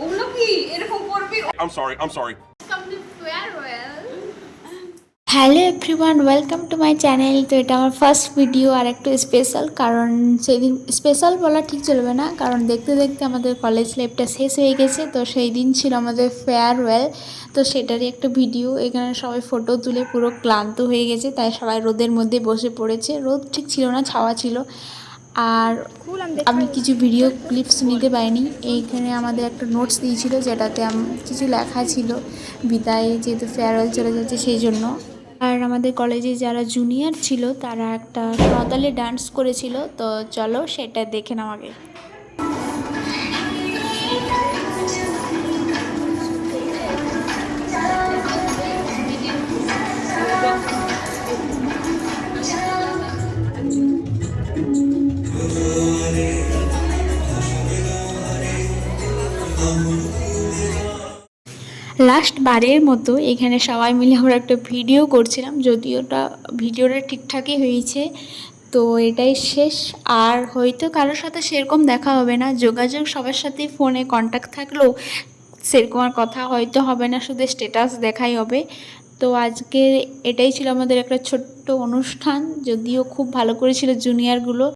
ওগুলো কি এরকম করবি? I'm sorry. Hello everyone, welcome to my channel. তো এটা আমার ফার্স্ট ভিডিও আর একটু স্পেশাল, কারণ সেদিন স্পেশাল বলা ঠিক চলবে না, কারণ দেখতে দেখতে আমাদের কলেজ লাইফটা শেষ হয়ে গেছে। তো সেই দিন ছিল আমাদের ফেয়ারওয়েল, তো সেটারই একটা ভিডিও। এখানে সবাই ফটো তুলে পুরো ক্লান্ত হয়ে গেছে, তাই সবাই রোদের মধ্যে বসে পড়েছে। রোদ ঠিক ছিল না, ছাওয়া ছিল। আর আমি কিছু ভিডিও ক্লিপস নিতে পারিনি। এইখানে আমাদের একটা নোটস দিয়েছিল, যেটাতে কিছু লেখা ছিল বিদায়, যেহেতু ফেয়ারওয়েল চলে যাচ্ছে সেই জন্য। আর আমাদের কলেজে যারা জুনিয়র ছিল তারা একটা সাঁওতালি ডান্স করেছিল, তো চলো সেটা দেখে নাও আগে। লাস্ট বারের মতো এখানে সবাই মিলে আমরা একটা ভিডিও করছিলাম, যদিও ওটা ভিডিওটা ঠিকঠাকই হয়েছে। তো এটাই শেষ, আর হয়তো কারোর সাথে সেরকম দেখা হবে না। যোগাযোগ সবার সাথেই ফোনে কন্ট্যাক্ট থাকলেও সেরকম আর কথা হয়তো হবে না, শুধু স্ট্যাটাস দেখাই হবে। তো আজকে এটাই ছিল আমাদের একটা ছোট্ট অনুষ্ঠান, যদিও খুব ভালো করেছিল জুনিয়রগুলো।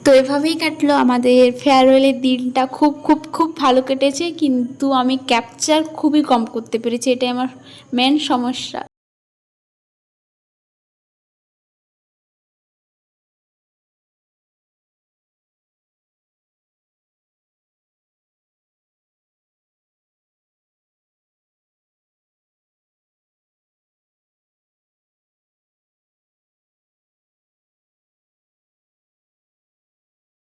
তো এভাবেই কাটলো আমাদের ফেয়ারওয়েলের দিনটা। খুব খুব খুব ভালো কেটেছে, কিন্তু আমি ক্যাপচার খুবই কম করতে পেরেছি, এটাই আমার মেন সমস্যা।